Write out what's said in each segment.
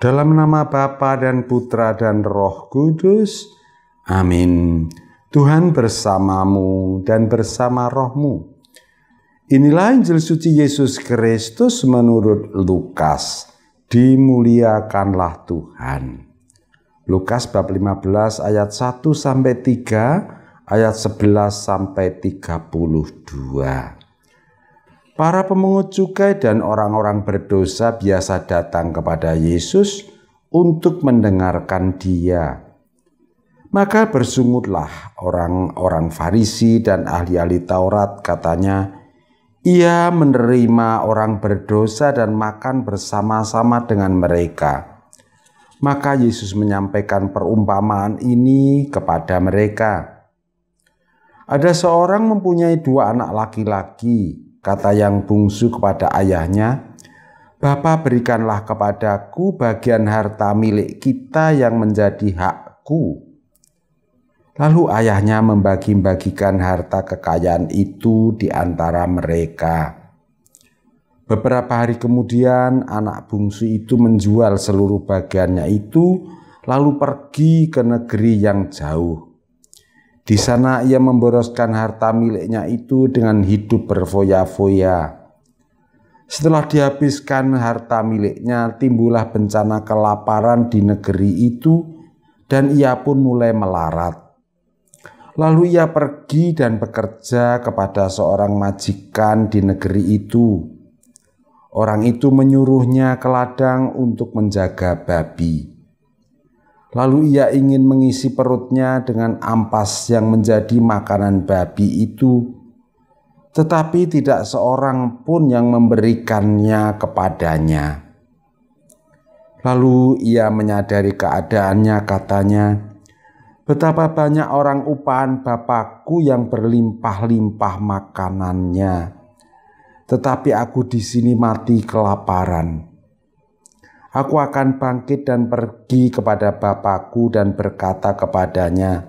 Dalam nama Bapa dan Putra dan Roh Kudus. Amin. Tuhan bersamamu dan bersama rohmu. Inilah Injil suci Yesus Kristus menurut Lukas. Dimuliakanlah Tuhan. Lukas bab 15 ayat 1 sampai 3, ayat 11 sampai 32. Para pemungut cukai dan orang-orang berdosa biasa datang kepada Yesus untuk mendengarkan Dia. Maka bersungutlah orang-orang Farisi dan ahli-ahli Taurat, katanya, Ia menerima orang berdosa dan makan bersama-sama dengan mereka. Maka Yesus menyampaikan perumpamaan ini kepada mereka. Ada seorang mempunyai 2 anak laki-laki. Kata yang bungsu kepada ayahnya, Bapa, berikanlah kepadaku bagian harta milik kita yang menjadi hakku. Lalu ayahnya membagi-bagikan harta kekayaan itu di antara mereka. Beberapa hari kemudian anak bungsu itu menjual seluruh bagiannya itu, lalu pergi ke negeri yang jauh. Di sana ia memboroskan harta miliknya itu dengan hidup berfoya-foya. Setelah dihabiskan harta miliknya, timbullah bencana kelaparan di negeri itu, dan ia pun mulai melarat. Lalu ia pergi dan bekerja kepada seorang majikan di negeri itu. Orang itu menyuruhnya ke ladang untuk menjaga babi. Lalu ia ingin mengisi perutnya dengan ampas yang menjadi makanan babi itu, tetapi tidak seorang pun yang memberikannya kepadanya. Lalu ia menyadari keadaannya, katanya, betapa banyak orang upahan Bapakku yang berlimpah-limpah makanannya, tetapi aku di sini mati kelaparan. Aku akan bangkit dan pergi kepada Bapakku dan berkata kepadanya,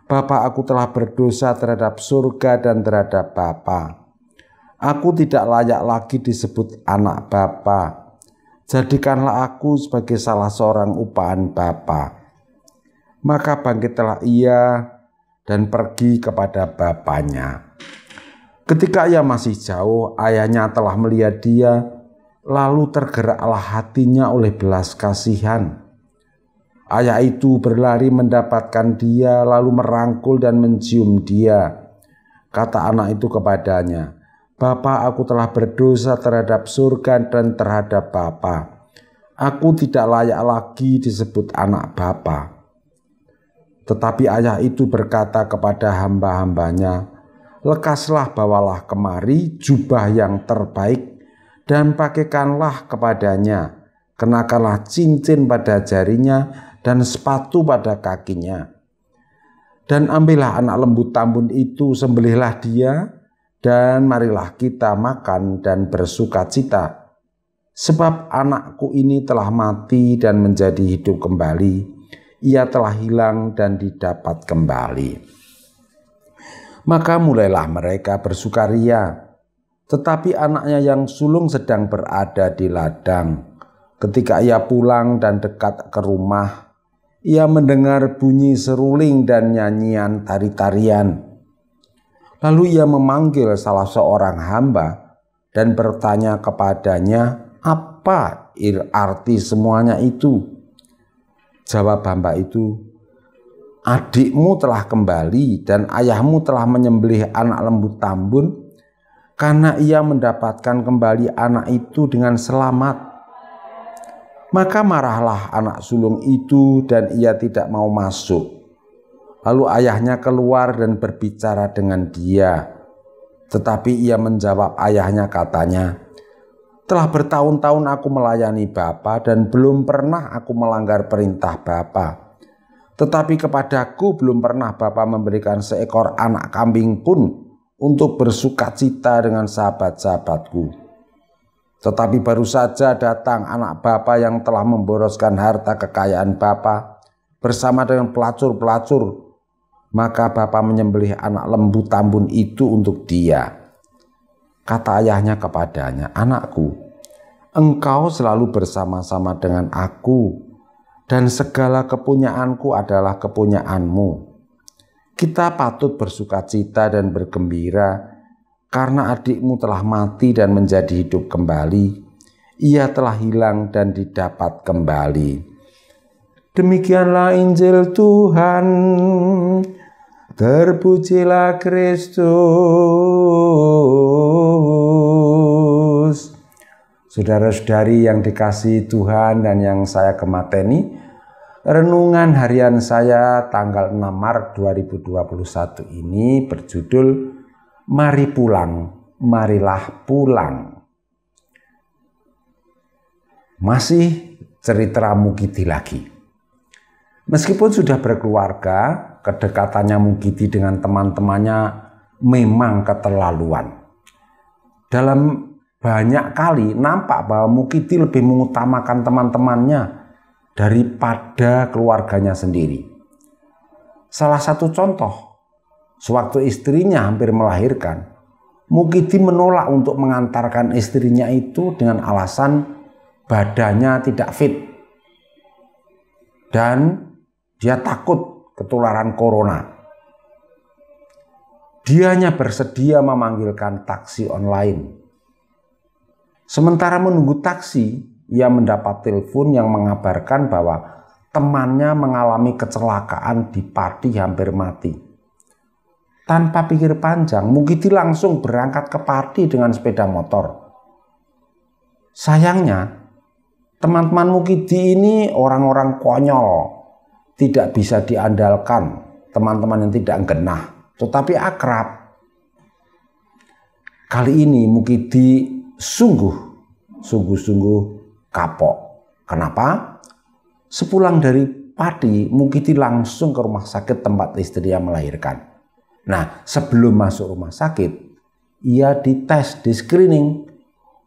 Bapa, aku telah berdosa terhadap surga dan terhadap Bapa. Aku tidak layak lagi disebut anak Bapa. Jadikanlah aku sebagai salah seorang upahan Bapa. Maka bangkitlah ia dan pergi kepada bapaknya. Ketika ia masih jauh, ayahnya telah melihat dia, lalu tergeraklah hatinya oleh belas kasihan. Ayah itu berlari mendapatkan dia, lalu merangkul dan mencium dia. Kata anak itu kepadanya, Bapa, aku telah berdosa terhadap surga dan terhadap Bapa. Aku tidak layak lagi disebut anak Bapa. Tetapi ayah itu berkata kepada hamba-hambanya, lekaslah, bawalah kemari jubah yang terbaik, dan pakaikanlah kepadanya, kenakanlah cincin pada jarinya dan sepatu pada kakinya. Dan ambillah anak lembu tambun itu, sembelihlah dia, dan marilah kita makan dan bersukacita. Sebab anakku ini telah mati dan menjadi hidup kembali, ia telah hilang dan didapat kembali. Maka mulailah mereka bersukaria. Tetapi anaknya yang sulung sedang berada di ladang. Ketika ia pulang dan dekat ke rumah, ia mendengar bunyi seruling dan nyanyian tari-tarian. Lalu ia memanggil salah seorang hamba dan bertanya kepadanya, apa arti semuanya itu? Jawab hamba itu, adikmu telah kembali dan ayahmu telah menyembelih anak lembu tambun, karena ia mendapatkan kembali anak itu dengan selamat. Maka marahlah anak sulung itu dan ia tidak mau masuk. Lalu ayahnya keluar dan berbicara dengan dia. Tetapi ia menjawab ayahnya, katanya, telah bertahun-tahun aku melayani Bapa dan belum pernah aku melanggar perintah Bapa. Tetapi kepadaku belum pernah Bapa memberikan seekor anak kambing pun untuk bersukacita dengan sahabat-sahabatku. Tetapi baru saja datang anak Bapa yang telah memboroskan harta kekayaan Bapa bersama dengan pelacur-pelacur. Maka Bapa menyembelih anak lembu tambun itu untuk dia. Kata ayahnya kepadanya, anakku, Engkau selalu bersama-sama dengan aku, dan segala kepunyaanku adalah kepunyaanmu. Kita patut bersukacita dan bergembira, karena adikmu telah mati dan menjadi hidup kembali. Ia telah hilang dan didapat kembali. Demikianlah Injil Tuhan. Terpujilah Kristus. Saudara-saudari yang dikasihi Tuhan dan yang saya gemateni, renungan harian saya tanggal 6 Maret 2021 ini berjudul Mari Pulang, Marilah Pulang. Masih cerita Mukidi lagi. Meskipun sudah berkeluarga, kedekatannya Mukidi dengan teman-temannya memang keterlaluan. Dalam banyak kali nampak bahwa Mukidi lebih mengutamakan teman-temannya daripada keluarganya sendiri. Salah satu contoh, sewaktu istrinya hampir melahirkan, Mukidi menolak untuk mengantarkan istrinya itu dengan alasan badannya tidak fit dan dia takut ketularan corona. Dia hanya bersedia memanggilkan taksi online. Sementara menunggu taksi, ia mendapat telepon yang mengabarkan bahwa temannya mengalami kecelakaan di Pati hampir mati. Tanpa pikir panjang, Mukidi langsung berangkat ke Pati dengan sepeda motor. Sayangnya, teman-teman Mukidi ini orang-orang konyol. Tidak bisa diandalkan, teman-teman yang tidak genah, tetapi akrab. Kali ini Mukidi sungguh-sungguh kapok. Kenapa? Sepulang dari Pati, Mukidi langsung ke rumah sakit tempat istrinya melahirkan. Nah, sebelum masuk rumah sakit, ia dites, di screening.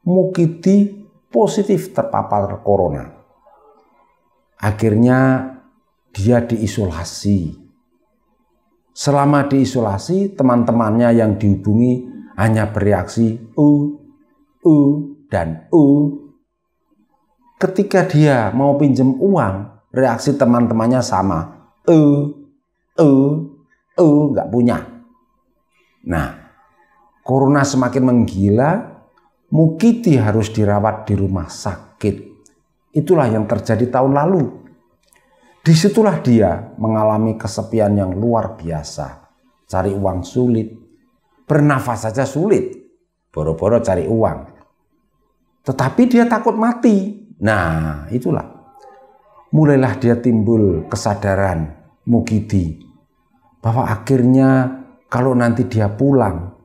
Mukidi positif terpapar corona. Akhirnya dia diisolasi. Selama diisolasi, teman-temannya yang dihubungi hanya bereaksi dan Ketika dia mau pinjam uang, reaksi teman-temannya sama. Nggak punya. Nah, corona semakin menggila, Mukidi harus dirawat di rumah sakit. Itulah yang terjadi tahun lalu. Disitulah dia mengalami kesepian yang luar biasa. Cari uang sulit, bernafas saja sulit, boro-boro cari uang. Tetapi dia takut mati. Nah, itulah. Mulailah dia timbul kesadaran Mukidi bahwa akhirnya kalau nanti dia pulang,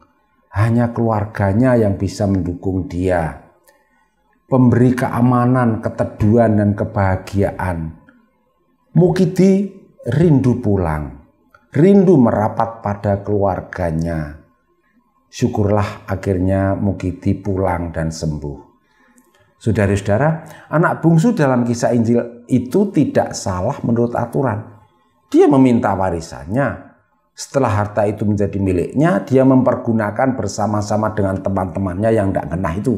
hanya keluarganya yang bisa mendukung dia, pemberi keamanan, keteduhan, dan kebahagiaan. Mukidi rindu pulang, rindu merapat pada keluarganya. Syukurlah akhirnya Mukidi pulang dan sembuh. Saudara-saudara, anak bungsu dalam kisah Injil itu tidak salah menurut aturan. Dia meminta warisannya. Setelah harta itu menjadi miliknya, dia mempergunakan bersama-sama dengan teman-temannya yang tidak genah itu.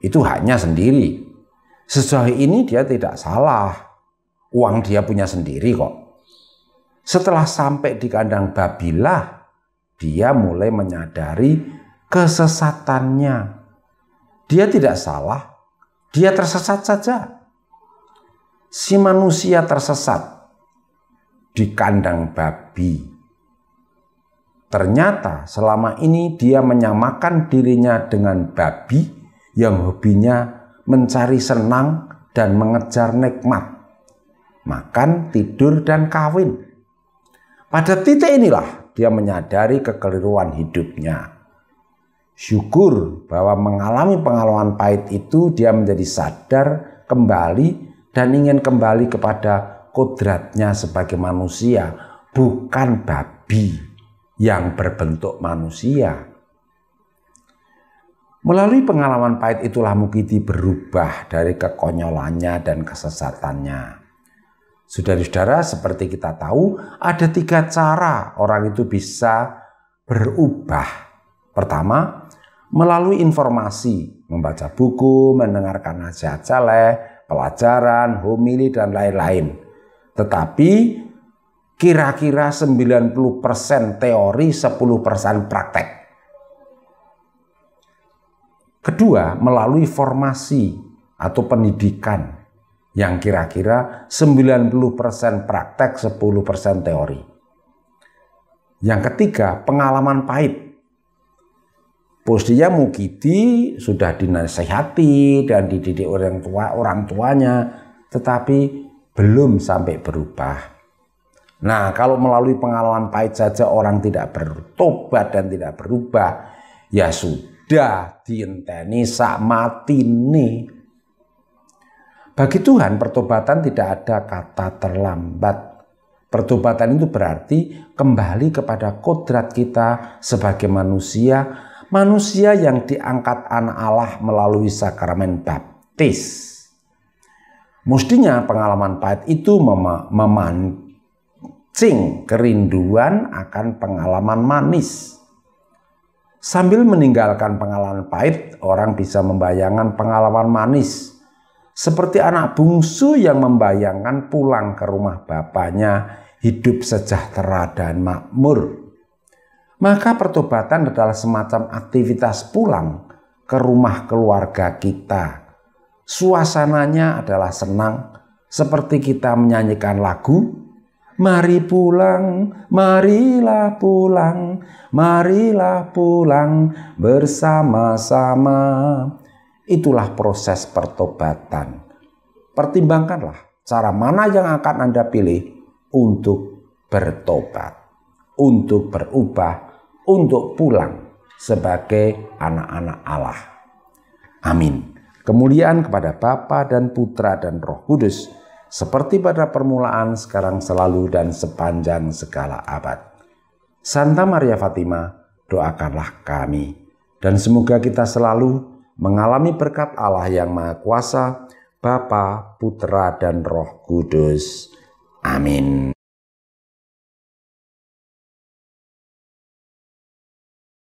Itu haknya sendiri. Sejauh ini dia tidak salah. Uang dia punya sendiri kok. Setelah sampai di kandang babilah, dia mulai menyadari kesesatannya. Dia tidak salah, dia tersesat saja. Si manusia tersesat di kandang babi. Ternyata selama ini dia menyamakan dirinya dengan babi yang hobinya mencari senang dan mengejar nikmat. Makan, tidur, dan kawin. Pada titik inilah dia menyadari kekeliruan hidupnya. Syukur bahwa mengalami pengalaman pahit itu dia menjadi sadar kembali dan ingin kembali kepada kodratnya sebagai manusia, bukan babi yang berbentuk manusia. Melalui pengalaman pahit itulah Mukidi berubah dari kekonyolannya dan kesesatannya. Saudara-saudara, seperti kita tahu, ada 3 cara orang itu bisa berubah. Pertama, melalui informasi, membaca buku, mendengarkan nasihat saleh, pelajaran, homili, dan lain-lain. Tetapi kira-kira 90% teori, 10% praktek. Kedua, melalui formasi atau pendidikan yang kira-kira 90% praktek, 10% teori. Yang ketiga, pengalaman pahit. Posisinya Mukidi sudah dinasehati dan dididik orang tuanya, tetapi belum sampai berubah. Nah, kalau melalui pengalaman pahit saja orang tidak bertobat dan tidak berubah, ya sudah dienteni sak matine. Bagi Tuhan pertobatan tidak ada kata terlambat. Pertobatan itu berarti kembali kepada kodrat kita sebagai manusia yang diangkat anak Allah melalui sakramen baptis. Mestinya pengalaman pahit itu memancing kerinduan akan pengalaman manis. Sambil meninggalkan pengalaman pahit, orang bisa membayangkan pengalaman manis. Seperti anak bungsu yang membayangkan pulang ke rumah bapaknya, hidup sejahtera dan makmur. Maka pertobatan adalah semacam aktivitas pulang ke rumah keluarga kita. Suasananya adalah senang, seperti kita menyanyikan lagu, "Mari pulang, marilah pulang, marilah pulang bersama-sama." Itulah proses pertobatan. Pertimbangkanlah cara mana yang akan Anda pilih untuk bertobat, untuk berubah, untuk pulang sebagai anak-anak Allah. Amin. Kemuliaan kepada Bapa dan Putra dan Roh Kudus, seperti pada permulaan, sekarang, selalu, dan sepanjang segala abad. Santa Maria Fatima, doakanlah kami. Dan semoga kita selalu mengalami berkat Allah yang Maha Kuasa, Bapa, Putra, dan Roh Kudus. Amin.